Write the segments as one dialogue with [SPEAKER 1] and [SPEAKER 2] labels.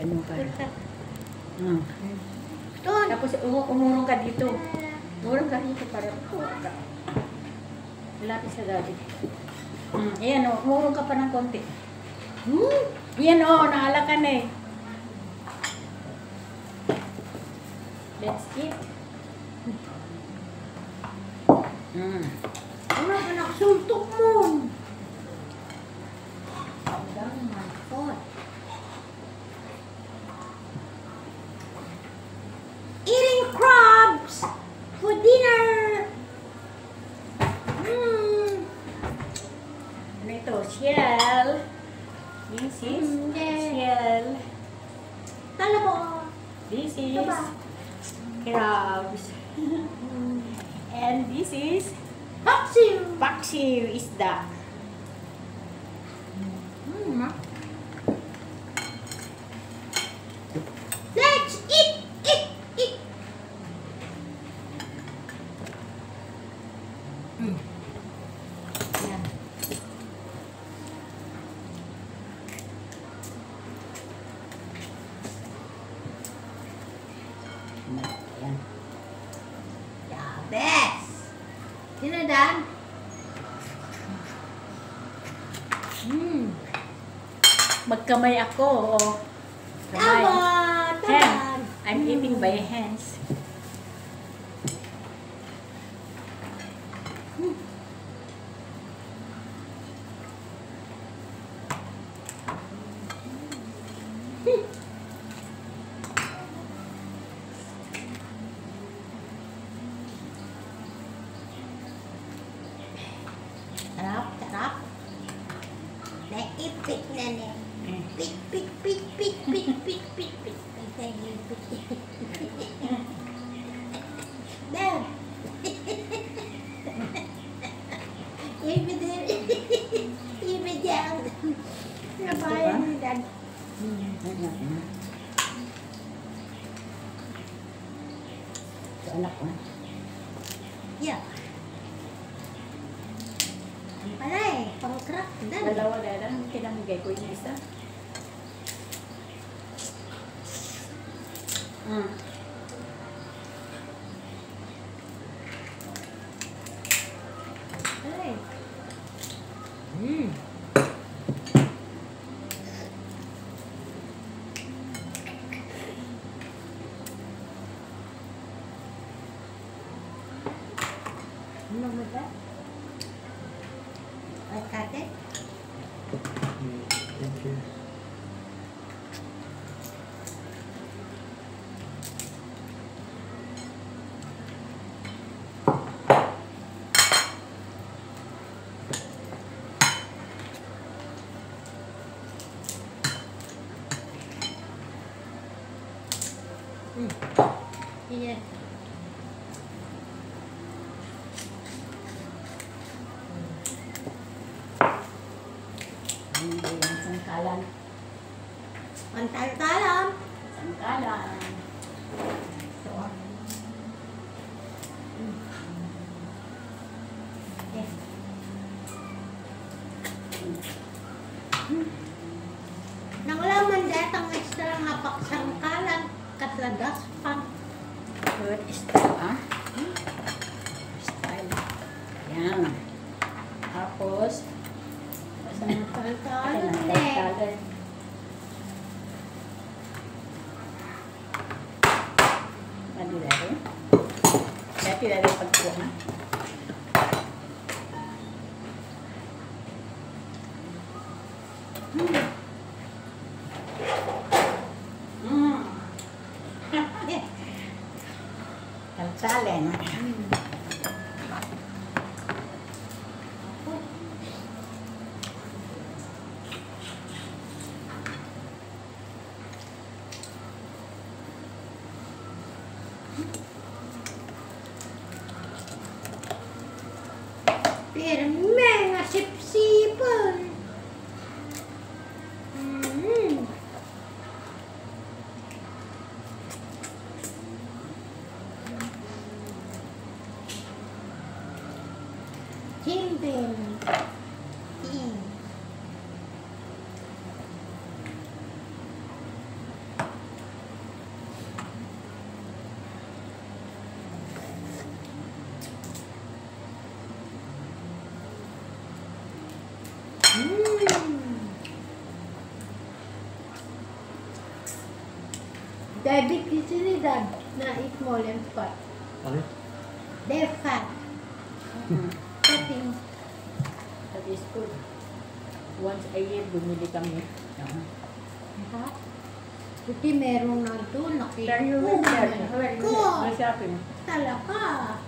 [SPEAKER 1] ano ka.
[SPEAKER 2] Doon.
[SPEAKER 1] Tapos umurong ka dito. Umurong ka dito para ka. Lapit sa daddy. Ayan o, umurong ka pa ng konti. Yan o, naala ka na eh. Let's eat.
[SPEAKER 2] Ano ka nakasuntok mo? Eating crabs for dinner.
[SPEAKER 1] Ano ito? Shell. This is shell.
[SPEAKER 2] Talabo.
[SPEAKER 1] This is crabs. And this is
[SPEAKER 2] Paksiw.
[SPEAKER 1] paksiw isda.
[SPEAKER 2] Let's eat.
[SPEAKER 1] Yan. Yan.
[SPEAKER 2] The best. Sino Dan?
[SPEAKER 1] Magkamay ako. Kamay. Hand. I'm eating by hands.
[SPEAKER 2] Sarap. Naipit na niya. Pik. Dan. Ibig yan. Nabayan ni Dan.
[SPEAKER 1] Ito anak ko.
[SPEAKER 2] Yeah. Ano pala eh, pang-crack. Dan.
[SPEAKER 1] Dalawa na lang. Kinamigay ko yung isa.
[SPEAKER 2] Ay. Ano mo ba? At kate?
[SPEAKER 3] Thank you.
[SPEAKER 2] Iya.
[SPEAKER 1] Ang sangkalan.
[SPEAKER 2] Pantal-talam.
[SPEAKER 1] Sangkalan.
[SPEAKER 2] Ito. Eh. Nang laman dahil ang extra nga paksangkalan katlagas pa.
[SPEAKER 1] Good style, ah. Style. Yan. Tapos,
[SPEAKER 2] Pantal-talam eh.
[SPEAKER 1] Dati dari pagkuha. Kalsalen.
[SPEAKER 2] Pero mga sip-sipon. Diabetes ni Dad na eat more and fat.
[SPEAKER 3] Ano?
[SPEAKER 2] They're fat. Fatting.
[SPEAKER 1] That is good. Once a year, bumili kami.
[SPEAKER 2] Ha? Buti merong nandun. Nakita
[SPEAKER 1] Can you
[SPEAKER 2] ko.
[SPEAKER 1] remember?
[SPEAKER 2] Oh my God.
[SPEAKER 1] May shopping.
[SPEAKER 2] Talaga.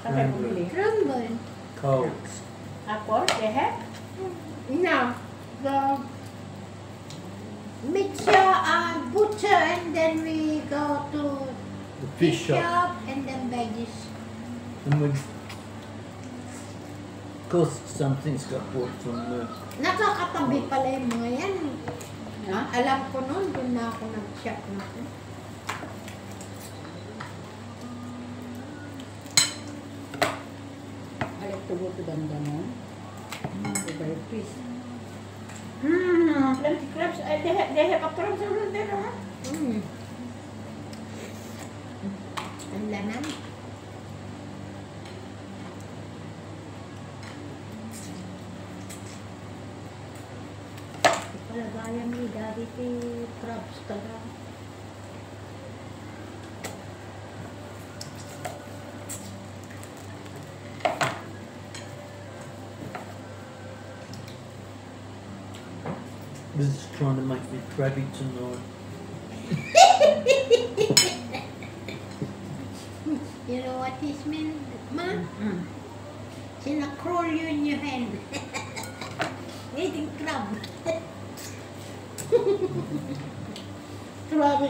[SPEAKER 1] Saan tayo bumili?
[SPEAKER 2] Tremble.
[SPEAKER 3] Coles.
[SPEAKER 1] Apple? They have?
[SPEAKER 2] Now, the mixer and butcher, and then we go to
[SPEAKER 3] The fish shop.
[SPEAKER 2] and then veggies.
[SPEAKER 3] And we, of course, some things got bought from
[SPEAKER 2] Nakakatabi pala yung mga yan.
[SPEAKER 1] Ha?
[SPEAKER 2] Alam ko noon, doon na ako nag-shop na.
[SPEAKER 1] I like to go to Dandanon. Favorite fish. Plenty crabs. They have a crabs over there, huh?
[SPEAKER 2] Ang lanan. Palagayan ni Daddy ti crabs talaga.
[SPEAKER 3] This is trying to make me crabby tonight.
[SPEAKER 2] You know what this means, Ma?
[SPEAKER 1] Mm.
[SPEAKER 2] Sinacroll you in your hand. Eating crab. Grabe.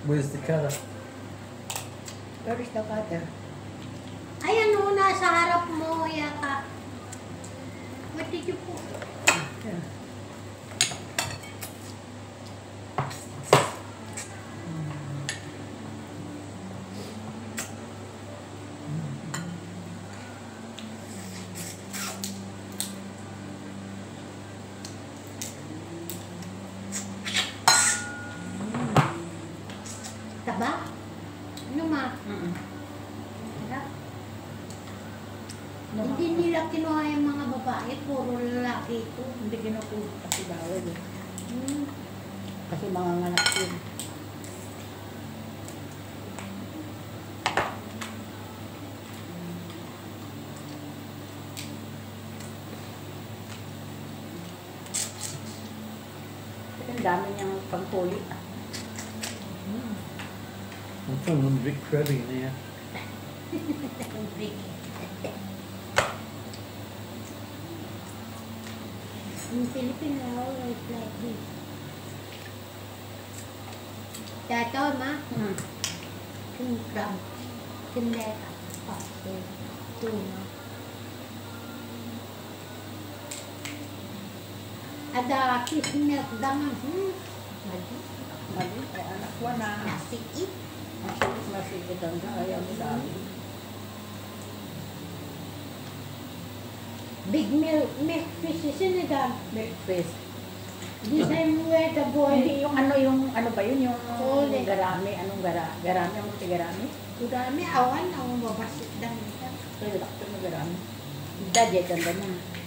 [SPEAKER 3] Where's the cutter?
[SPEAKER 1] Where is the cutter?
[SPEAKER 2] Ayan o, nasa harap mo yata. What did you put?
[SPEAKER 1] Yeah.
[SPEAKER 2] Taba? Ano ma?
[SPEAKER 1] Sarap.
[SPEAKER 2] Hindi nila kinuha yung mga babae, puro lalaki ito.
[SPEAKER 1] Hindi kinukuha kasi bawal eh.
[SPEAKER 2] Hmm.
[SPEAKER 1] Kasi mga nganak yun. Ang dami niyang pangkuli.
[SPEAKER 3] I'm feeling a bit crabby now.
[SPEAKER 2] In Philippines, I always like this. Dato, ma? Yung crab. Tindera. Okay. Tuna. Ada kiss milk dangan. Mali.
[SPEAKER 1] Mali, ay anak ko na.
[SPEAKER 2] Nasi it.
[SPEAKER 1] Masigit ang ayaw mo sa amin.
[SPEAKER 2] Big milk fish is in it.
[SPEAKER 1] Milk fish.
[SPEAKER 2] This time where the boy.
[SPEAKER 1] Hindi yung ano ba yun? Yung
[SPEAKER 2] Huli.
[SPEAKER 1] garami. Anong garami? Ang tigarami?
[SPEAKER 2] Udami awan ang mabasit dan.
[SPEAKER 1] Kaya lakto ng garami. Dadya ka ba niya?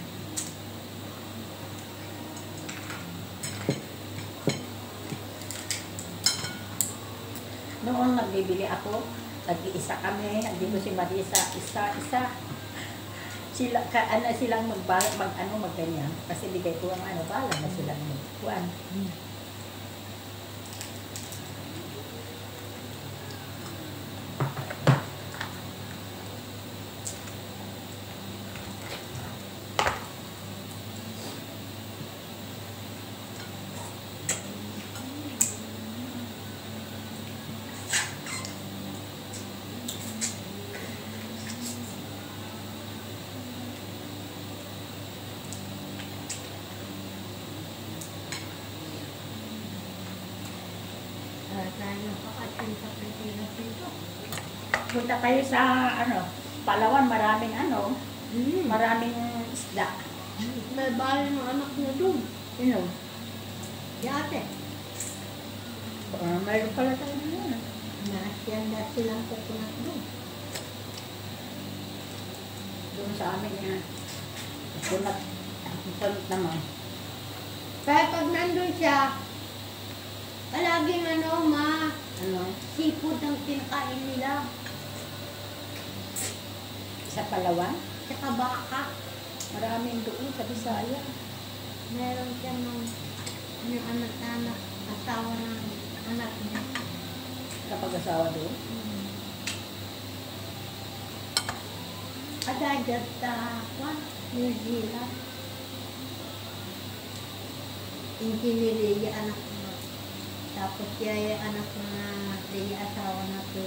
[SPEAKER 1] Noon nagbibili ako, nag-iisa kami, hindi ko si Marisa, isa. Silang magganyan. Kasi bigay ko ang bala na silang magkuhan.
[SPEAKER 2] Tayo pakatun sa Pilipinas dito.
[SPEAKER 1] Punta kayo sa Palawan, maraming maraming isda.
[SPEAKER 2] May bahay ng anak niya doon.
[SPEAKER 1] You know,
[SPEAKER 2] Yate.
[SPEAKER 1] Mayroon pala tayo na yun.
[SPEAKER 2] Nasiyanda silang coconut doon.
[SPEAKER 1] Doon sa amin niya. Sunat. Sunat naman.
[SPEAKER 2] Kaya pag nandun siya, palaging
[SPEAKER 1] Ano?
[SPEAKER 2] seafood ang kinakain nila.
[SPEAKER 1] Sa Palawan?
[SPEAKER 2] Tsaka baka.
[SPEAKER 1] Maraming doon sa Bisaya.
[SPEAKER 2] Meron siya ng anak-anak, asawa ng anak niya.
[SPEAKER 1] Kapag asawa doon.
[SPEAKER 2] Adagat New Zealand. Engineer anak mo. Tapos yaya anak mo na yaya asawa na to.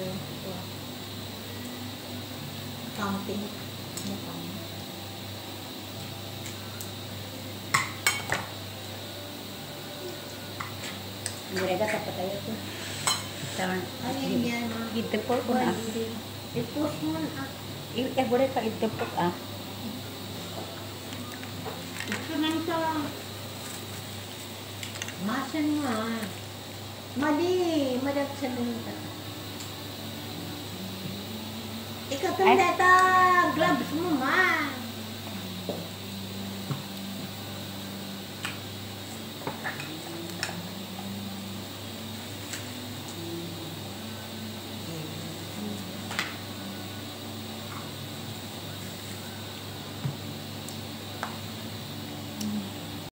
[SPEAKER 2] Accounting.
[SPEAKER 1] Mereka dapat tayo ito.
[SPEAKER 2] Ayun yan.
[SPEAKER 1] Itipor ko na.
[SPEAKER 2] I-push mo na.
[SPEAKER 1] Boleh ka itipor ah.
[SPEAKER 2] Ito nang sa masan mo Mali, madag sa lunta. Ikaw tanda gloves mo ma.